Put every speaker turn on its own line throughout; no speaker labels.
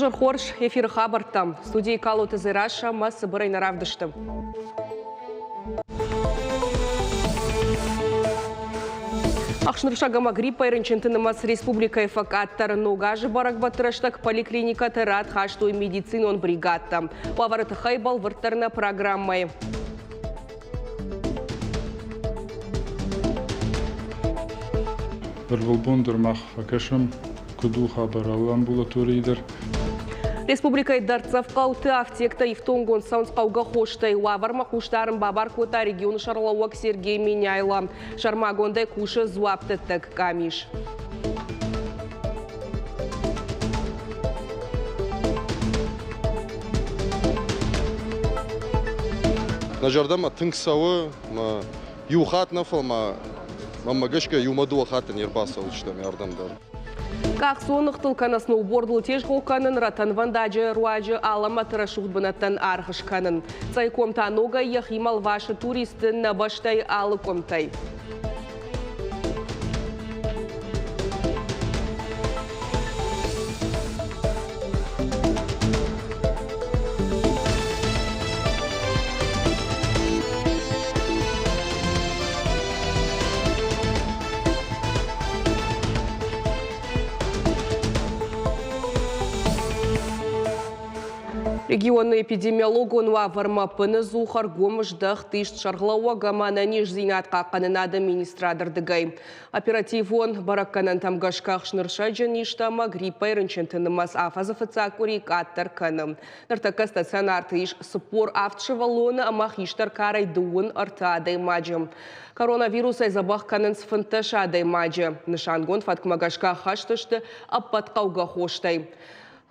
Жажар хорш эфир хабартам. Студии Калу Тазираша масса бырай наравдыштым. Ақшныршагама гриппа ирынчентынымас республика факаттарын ногажы барак батыраштак поликлиника тарат хаштой медицинон бригадта. Паварыты хайбал выртарна программай.
Вырвалбондыр факашам куду хабарал амбулаторийдер.
Республика Дарцавка уты автекта ифтонгон саунскауга хоштай лаварма куштарын бабар кота регион Шарлауак Сергей Меняйла. Шармагондай куша зуаптыттык камиш.
Нажардама тыңсауы, юхат нафалма, мамагашка юмаду хатын ербаса учтам ярдамдар.
Как сонық тылкана сноубордлы теж қолқанын ратан вандажы руажы алама тырашуғдбынаттан арғышқанын. Цайком танога яхимал вашы туристын на баштай алы комтай. Регионный эпидемиолог онва вармапыны зухар гомыждах тышт шарглауа гамана ниш зинат қаққанын администрадырдыгай. Оперативон баракканан тамгашках шныршаджа ништама гриппа ирынчентынымас афазафыцакури каттар каным. Нартака стационар тыш спор автшевалоны амах иштар карай дуын артадай маджым. Коронавирус айзабах канын сфынташадай маджы. Нышангон фаткмагашка хаштышты аппатқауга хоштай.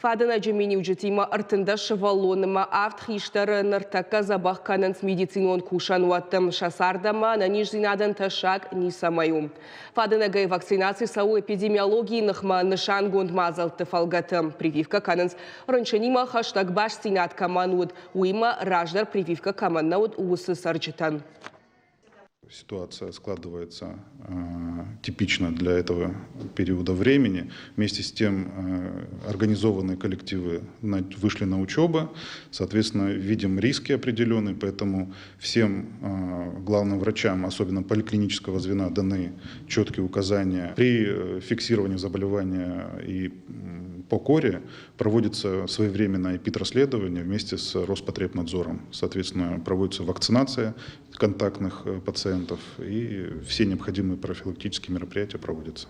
Фадына жемени уджетима артында шевалоныма автхиштары ныртака забах кананс медицинон кушан уаттым шасардама на нижзинадан ташак нисамаю. Фадына гай вакцинации сау эпидемиологии нахма нышангонд мазалты фалгатым. Прививка кананс ранчанима хаштаг баш синат камануд уима раждар прививка каманауд усы сарджитан.
Ситуация складывается типично для этого периода времени. Вместе с тем организованные коллективы вышли на учебу. Соответственно, видим риски определенные, поэтому всем главным врачам, особенно поликлинического звена, даны четкие указания. При фиксировании заболевания и по коре проводится своевременное эпид-расследование вместе с Роспотребнадзором. Соответственно, проводится вакцинация контактных пациентов и все необходимые профилактические мероприятия проводятся.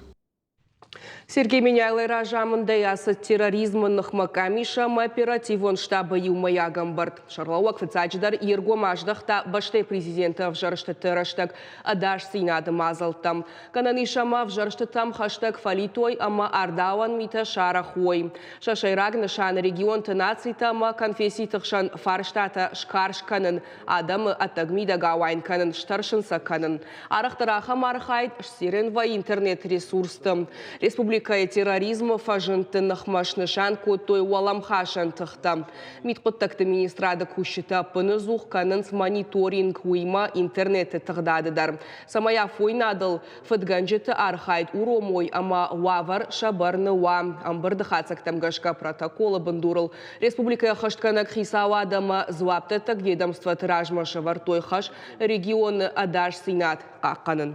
Сергей Меняйлай ражамындай асы терроризмынных макамишам оперативон штаба юмая гамбард. Шарлауак фицадждар ирго маждахта баштай президента в жарышты тыраштаг адаш синады мазалтам. Кананишама в жарышты там хаштаг фалитой ама ардауан мита шарахой. Шашайраг нышан регион тынаций тама конфессий тықшан фарштата шкаршканын адамы атагмида гауайн канын штаршынса канын. Арахтараха мархайт шсиренва интернет-ресурстым. Республика терроризма фажынты нахмашнышан котой уаламхашан тыхта. Митқыттақты министрада күшіта пыны зух канынс мониторинг уйма интернеті тығдадыдар. Самая фойнадыл фытганжеті архайт уромой ама вавар шабарны уам. Амбырды хацактамгашка протоколы бындурыл. Республика хаштканак хисавадама зуаптатак ведомства тыражма шавартой хаш регионы адаш синат қаққанын.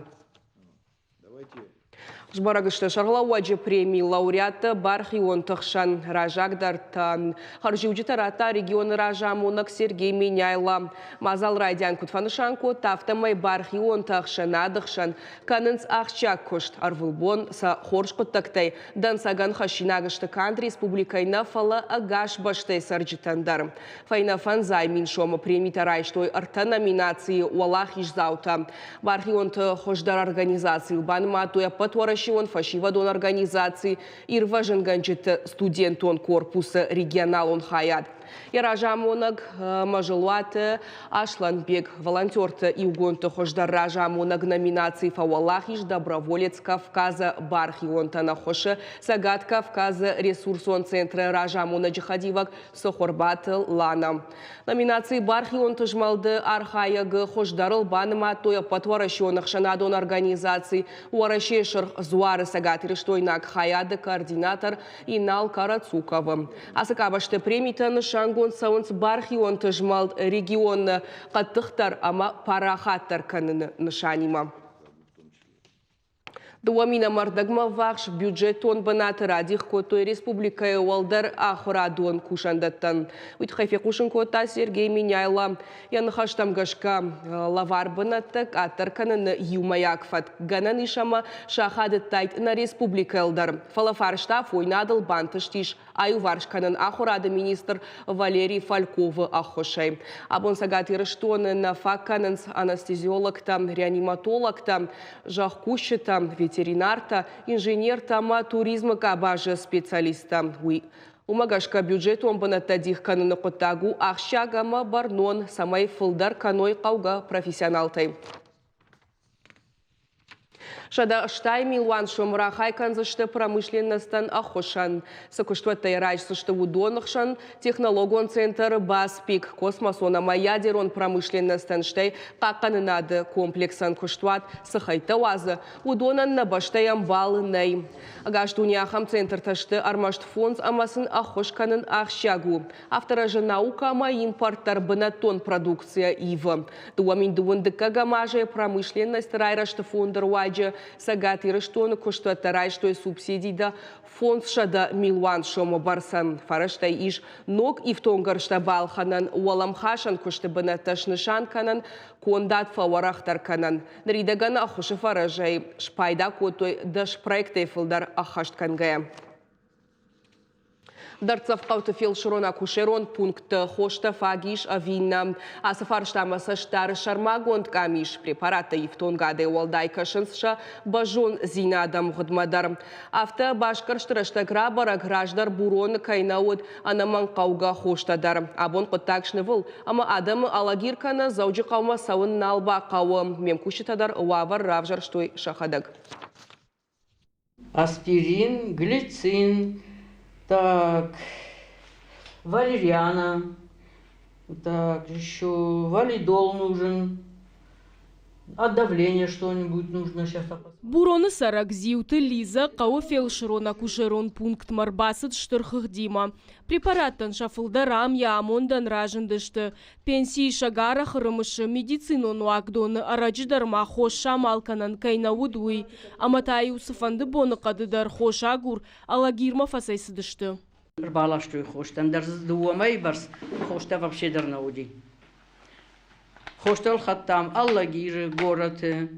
Жбарагышты Шарлауаджи премии лауреаты Бархион Тахшан Ражагдартан. Харжиуджи тарата регион Ражамонак Сергей Меняйла. Мазал Райдян Кутфанышанко тафтамай Бархион Тахшан Адахшан. Канынс Ахчак Кошт Арвылбон са Хоршкоттактай. Дан Саган Хашинагышты Канд Республикай Нафала Агаш Баштай Сарджитандар. Файнафан Займин Шома премии тарайштой арта номинации Уалах Ижзаута. Бархион Тахождар организации Банматуя Патвара он фашивадон организации Ирваженганчет студентон корпуса регионал он хаят. Яражамонаг мажылуаты Ашланбек волонтерты иугонты хождарра жамонаг номинации фауалахиш доброволец Кавказа бархионтана хоши сагат Кавказа ресурсон центры ражамона джихадивак сохорбаты лана. Номинации бархионты жмалды архаяг хождарыл баныма тоя потворащенных шанадон организаций уаращешер зуары сагатыры штойнак хаяды координатор Инал Карацуковым. Асакабашты премитан шангон саунц бархион тыжмалд регион қаттықтар ама парахаттар каныны нышанима. Дуамина мардагма вахш бюджетон банат радих котой республика Уалдар ахурадон кушандаттан. Уйтхайфе кушын кота Сергей Миняйла. Янхаштам гашка лавар банаттак атарканын юмаякфат. Ганан ишама шахады тайт на республика Элдар. Фалафаршта фойнадыл бантыштиш аюваршканын ахурады министр Валерий Фальков ахошай. Абон сагатыры штоны на факканын анестезиологтам, реаниматологтам, жахкущетам, ветеринарта, инженер-тама туризма кабажа специалиста. Умагашка бюджет омбаната дихканы нақотагу ахшагама барнон самай фылдар каной қауға профессионалтай. Шада штай милуан шомра хайканзышты промышленностан ахошан. Сакуштваттай райшсышты удонықшан технологон центр Баспик космосона ядерон промышленностан штай қаққанынады комплексан куштват сахайта вазы. Удонан на баштай амбалы ней. Агаштуняхам центр ташты армашт фонз амасын ахошканын ахшагу. Автора же наука ама импорттар бынатон продукция ива. Дуамин дуындыка гамажа промышленность райрашты фондер ваджа сагатыры штоны куштватта райштой субсидийда фонд шада милуан шомо барсан. Фараштай иш ног и в тонгаршта балханан уаламхашан кушты бынаташнышан канан кондат фаварахтар канан. Наридагана ахуши фаражай шпайда котой даш проекты филдар ахашт кангая. Дарцав қауты шырона кушерон пункт хошта фагиш авинна. Асафарштамаса штар шармагонд камиш препарата ифтонгаде уалдай кашынсша бажон зинадам ғыдмадар. Авто башкарштырышта грабара граждар бурон кайнауд анаман қауға хоштадар. Абон қыттакшны выл, ама адамы алагиркана заужи қаума сауын налба қауы. Мемкушитадар уавар равжар штой шахадаг.
Аспирин, глицин, так, валериана, так, еще валидол нужен, от давления что-нибудь нужно сейчас.
Буроны сарак зиуты Лиза, қауы фелширона кушерон пункт марбасыт штырхых дима. Препараттан шафылдарам я амондан ражындышты. Пенсии шагара хырымышы медицинон уагдоны арачыдарма хош шамалканан кайнауыдуй. Аматай усыфанды боны қадыдар хош агур алагирма фасайсыдышты.
Балаштой хоштан, даже дуамай барс, хошта вообще дарнауди. Хоштал хаттам, аллагиры, городы.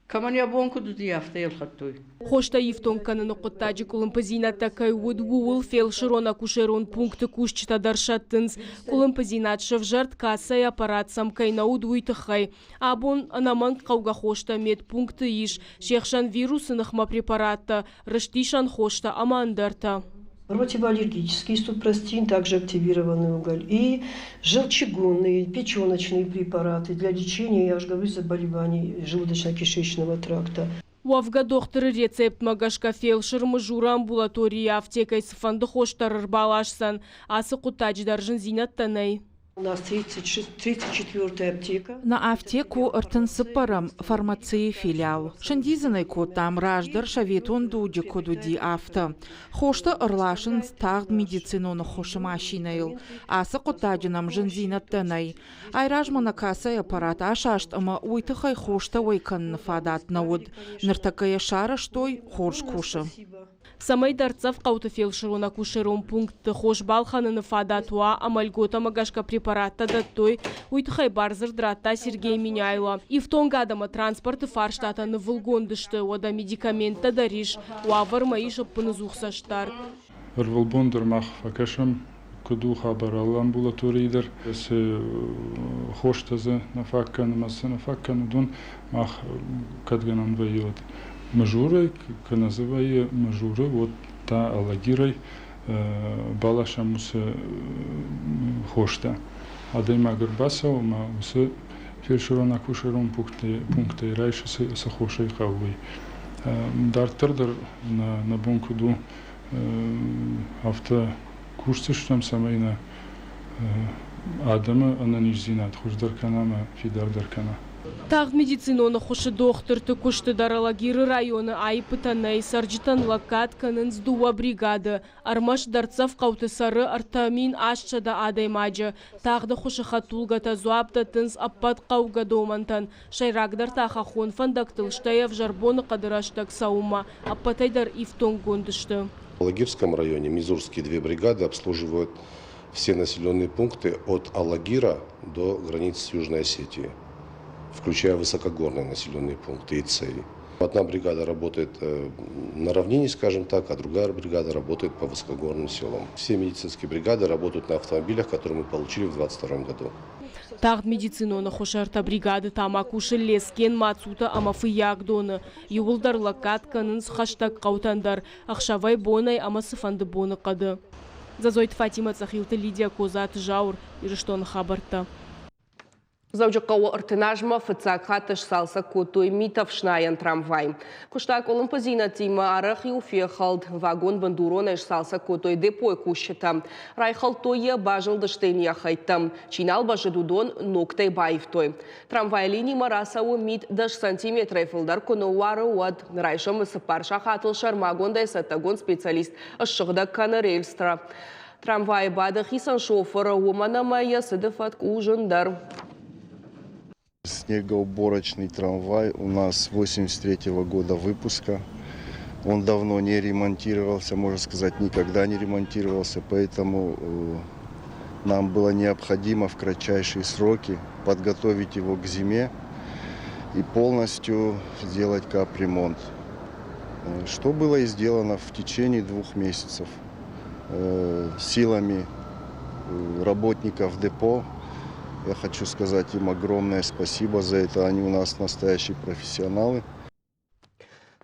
Каманя бонку дуди автоел хаттой.
Хошта ифтон кананы қоттаджи кулымпазина такай удвуыл фелширона кушерон пункты кушчита даршаттынс. Кулымпазинат шывжарт кассай аппарат самкай наудуйтыхай. Абон анаман қауға хошта медпункты иш. Шехшан вирусынықма препаратта. Рыштишан хошта амандарта.
Противоаллергический супрастин, также активированный уголь, и желчегонные, печеночные препараты для лечения, я уже говорю, заболеваний желудочно-кишечного тракта.
Уавга докторы рецепт магашка фелшир мажура амбулатория аптекай сыфанды хоштарыр балашсан, асы кутачдаржын зинаттанай.
У нас 34-я аптека.
На аптеку ыртын фармации филиал. Шандизанай котам раждар шаветон дуди кодуди авто. Хошта ырлашын стагд медициноны хошы машинайл. Асы котаджинам жынзинаттанай. Айражмана касай аппарат ашашт ама уйтыхай хошта уйканны фадат науд. Ныртакая шара штой хорш кушы.
Самай дарцав қауты фелширона кушерон пункт хош балхананы фадатуа амальгота магашка препаратта даттой уйтхай барзыр драта Сергей Миняйла. И в тон гадама транспорты фарштатаны вылгондышты ода медикаментта дариш уавар маиш оппынызухсаштар.
Рвалбондыр мах факашам куду хабарал амбулаторийдер. Се хоштазы на факканы масы на факканы дун мах кадганан вайот. Мажурой, как называю мажуры, вот та алагирой балаша муса хошта. Адайма Горбасова ма усы фельдшерона кушерон пункты раньше с хошей хавой. Дартер на бункуду авто курсыштам самайна Адама ананижзинат хуждарканама фидардаркана.
Тағд медициноны хошы доқтырты күшті даралагиры районы айпытанай саржитан лакатканын сдуа бригады. Армаш дарцав қауты сары артамин ашчада адаймаджы. Тағды хошы хатулгата зуапта тынс аппат қауға домантан. Шайрагдар тахахон фандактылштаев жарбоны қадыраштак саума. Аппатайдар ифтон гондышты.
В Алагирском районе Мизурские 2 бригады обслуживают все населенные пункты от Алагира до границы с Южной Осетией, включая высокогорные населенные пункты и ЦЕИ. Одна бригада работает на равнине, скажем так, а другая бригада работает по высокогорным селам. Все медицинские бригады работают на автомобилях, которые мы получили в 2022 году.
Тағд медициноны хошарта бригады тамакушы лескен мацута амафы ягдоны. Юлдар лакатканын хаштаг қаутандар. Ақшавай бонай амасы фанды боны қады. Зазойт Фатима Цахилты Лидия Козат Жаур Ирыштон Хабарта.
Заужыққауы ұртынажма фыцак хатыш салса көтой митов шнайын трамвай. Күштак олым пызина тима арық юфе қалд вагон бандурон әш салса көтой депой күшіті. Райхал тойы бажылдыштайния хайттым. Чинал бажыдудон ноктай байфтой. Трамвай линии марасауы мит 10 сантиметр айфылдар күні уары уад. Райшым сыпарша хатылшар магондай сатагон специалист ұшығда каны рельстра. Трамвай бады хисан шофыры умана майя сыдыфат кужындар.
Снегоуборочный трамвай у нас 83-го года выпуска. Он давно не ремонтировался, можно сказать, никогда не ремонтировался. Поэтому нам было необходимо в кратчайшие сроки подготовить его к зиме и полностью сделать капремонт. Что было и сделано в течение 2 месяцев силами работников депо. Я хочу сказать им огромное спасибо за это. Они у нас настоящие профессионалы.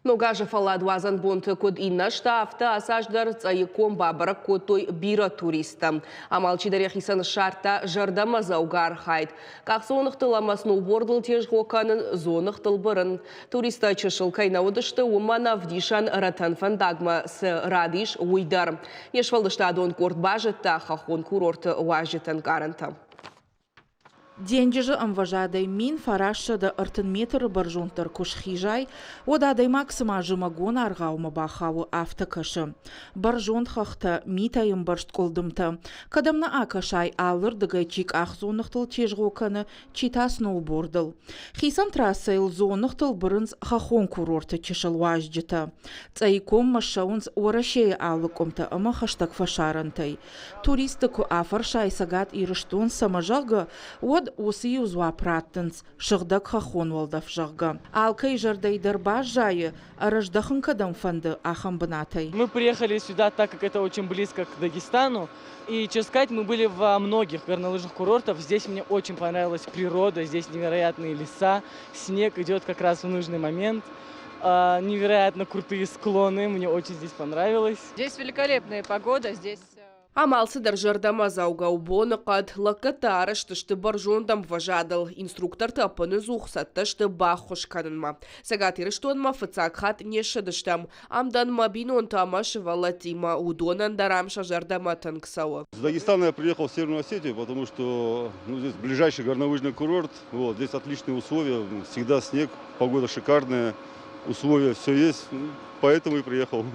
Ногажы фалад вазан бонты код инна штафта асаждар цайком бабара котой бира туриста. Амалчидар яхисан шарта жардама заугар хайд. Как сонықтылама сноубордыл теж гоканын зонықтыл бұрын. Туриста чышыл кайнауыдышты умана вдишан ратан фандагма с радиш уйдар. Ешвалдышта адон корт бажетта хахон курорты важетан гаранта.
Денджижы амважадай мин фарашшада артын метры баржонтар кушхижай, одадай максима жымагона аргаума бахавы автокашы. Баржон хахта митайым баршт колдымта. Кадамна акашай алыр дыгайчик ах зонықтыл тежгоканы чита сноубордыл. Хисан трассайл зонықтыл бұрынз хахон курорты чешыл важджыта. Цайком машаунз орашей алыкомта ама хаштаг фашарантай. Туристыку афаршай сагат ирыштон самажага осы узвапраттынс шығдак хахон волдав жағы. Алкай жардай дарба жайы араждахын кадам фанды ахамбанатай.
Мы приехали сюда, так как это очень близко к Дагестану. И, честно сказать, мы были во многих горнолыжных курортах. Здесь мне очень понравилась природа, здесь невероятные леса. Снег идет как раз в нужный момент. Невероятно крутые склоны, мне очень здесь понравилось.
Здесь великолепная погода, здесь...
Амалсыдар жардама заугау боны қад лаката арыштышты баржондам важадыл. Инструктор тапыны зуқсаттышты бақуш канынма. Сагат ирыштонма фыцак хат нешыдыштам. Амданма бинон тамашы валатима удонан дарамша жардама танксауы.
С Дагестана я приехал в Северную Осетию, потому что здесь ближайший горнолыжный курорт. Здесь отличные условия, всегда снег, погода шикарная, условия все есть, поэтому и приехал.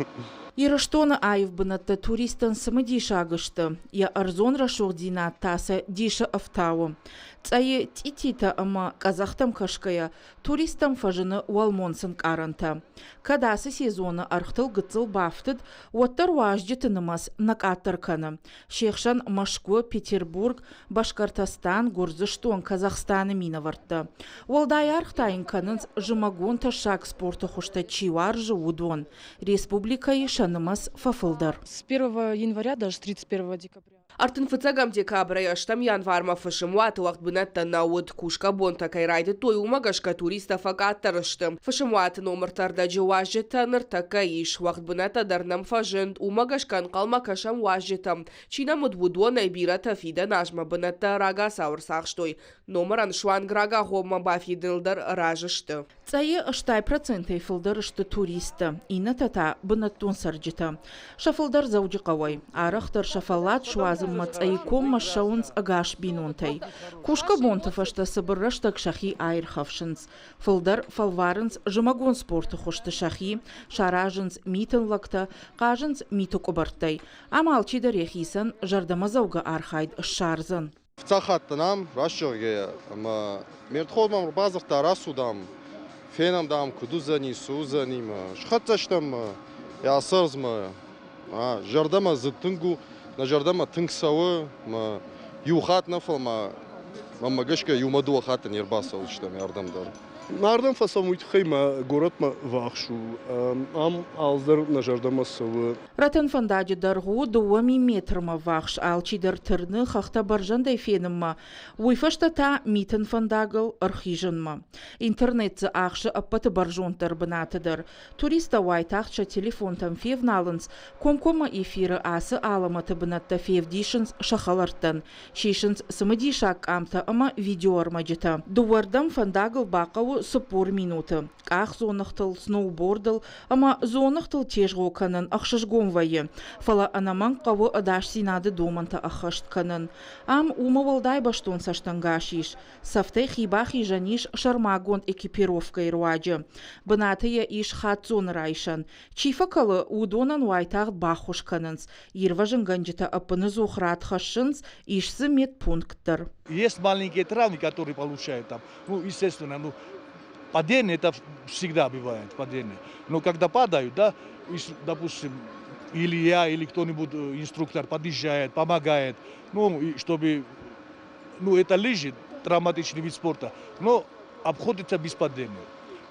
Ирыштона айвбынатты туристын сымы диша агышты. Я арзон рашуq дина тасы диша автауы. Цайы титита ама казахтам кашкая туристам фажыны уалмонсын каранта. Кадасы сезоны архтыл гыцыл бафтыд, уаттар важджетынымас накаттырканы. Шехшан Машко, Петербург, Башкортостан, Горзыштон, Казахстаны минавартты. Уалдай архтайын канынс жымагон ташак спорты хушта чивар живудон. Республика ешанымас фафылдар.
С 1 января, даже с 31 декабря.
Артын фыцагам декабря яштам январма фашымуаты вақт бінатта науыд кушка бонта кайрайды той умагашка туриста факаттарышты. Фашымуаты номертарда же важжета ныртака иш вақт бінатта дарнам фажынд умагашкан қалма кашам важжета. Чина мудбудуа найбира тафида нажма бінатта рага сауырсақштой. Номеран шуанграга хома бафидылдар ражышты.
Цайы ыштай проценты фылдырышты туриста. Ина тата бінаттун сарджита. Шафылдар зауджи қавай. Арықтар шафалат шуазым мацайком машаунц агаш бинунтай. Кушка бонтафашта сабырраштак шахи айрхавшынц. Фылдар фалварынц жымагон спорты хошты шахи, шаражынц митын лакта, кажынц миту кобартай. Амалчидар яхисан жардама зауга архайд шарзан.
Вцахаттанам, рашчоге, мертходмам базахта расудам, фенам дам кудузани, сузаним, шхаташтам, ясарзма, жардама зыттынгу, на жардама тынгсавы, юхат нафал, магашка юмаду хата нербаса учтам ярдамдар.
Нардам фасамуйт хейма городма вахшу, ам алдар на жардама савы.
Ратан фандаджи даргу дуами метрма вахш алчидар тырны хахта баржандай фенымма. Уйфашта та митен фандагыл архижынма. Интернетцы ахшы аппаты баржонтар бынатыдар. Туриста вайтахча телефон там февналынс, комкома эфиры асы аламаты бынатта февдишынс шахалартан. Шишынс самадишак амта ама видеоармаджита. Дуардам фандагыл бақауы супор минуты. Ах зонахтыл сноубордыл, ама зонахтыл тежго канын ахшышгон вайы. Фала анаман қавы адаш синады доманта ахашт канын. Ам умавалдай баштон саштангашиш. Сафтай хибахи жаниш шармагон экипировка ируаджи. Бынатыя иш хат зон райшан. Чифакалы удонан уайтағд бахуш канынс. Ирважын ганджита апыны зухрат хашынс ишсы медпункттар.
Есть маленькие травмы, которые получают там. Ну, естественно, падение это всегда бывает, падение. Но когда падают, да, допустим, или я, или кто-нибудь, инструктор подъезжает, помогает, чтобы, это лежит, травматичный вид спорта, но обходится без падения.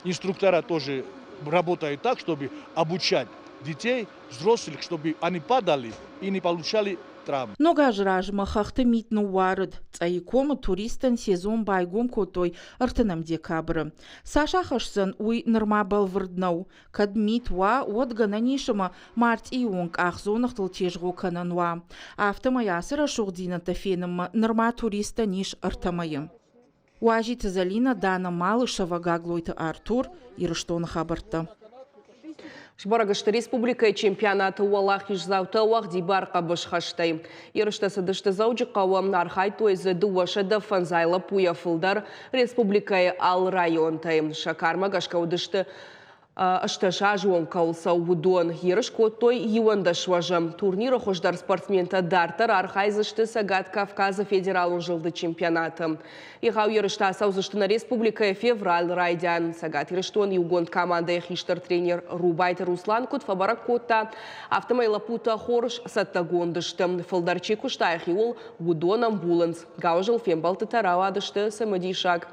Инструктора тоже работают так, чтобы обучать детей, взрослых, чтобы они падали и не получали травм.
Нога жражма хахты митну варыд. Цайкома туристан сезон байгом котой артынам декабры. Саша хашсан уй нырма балвырднау. Кад мит ва отгана нишыма март ионг ахзонахтыл тежго кананва. Автомаясыра шугдина тафенымма нырма туриста ниш артамайым. Уажит Залина Дана Малышева гаглойты Артур ирыштон хабарта.
Шбарагышты республика чемпионаты уалах ишзаута уақ дибарқа бышхаштай. Ирышты сыдышты зауджы қауам нархай тойзы дуашыды фанзайлы пуяфылдар республикай ал районтай. Шакарма гашкаудышты Ашташа жуан каулса удон. Ирыш коттой юанда шважам. Турниры хождар спортсмента дартар архайзышты Сагат Кавказа федералын жылды чемпионаты. Ихау ирышта саузышты на республика февраль райдян. Сагат ирыштон югонд команда хиштар тренер Рубайт Руслан Кутфабарак котта. Автомайла пута хорыш саттагондышты. Фылдарчи куштайх юл удоном буланс. Гаужил фембалты таравадышты самодишак.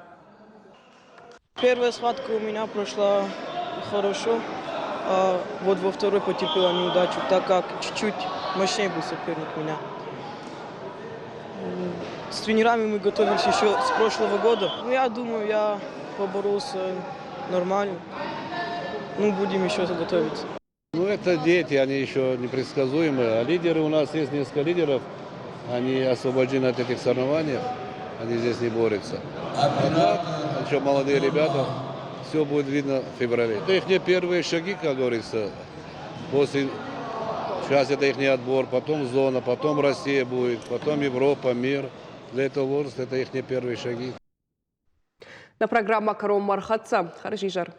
Первая схватка у меня прошла хорошо, а вот во второй потерпела неудачу, так как чуть-чуть мощнее был соперник меня. С тренерами мы готовились еще с прошлого года. Я думаю, я поборолся нормально. Будем еще готовиться.
Это дети, они еще непредсказуемые. А лидеры у нас есть несколько лидеров. Они освобождены от этих соревнований. Они здесь не борются. А так, еще молодые ребята. Все будет видно в феврале. Это их первые шаги, как говорится. Сейчас это их отбор, потом зона, потом Россия будет, потом Европа, мир. Для этого возраста это их первые шаги.
На программа «Кором Мархатца». Хороший жар.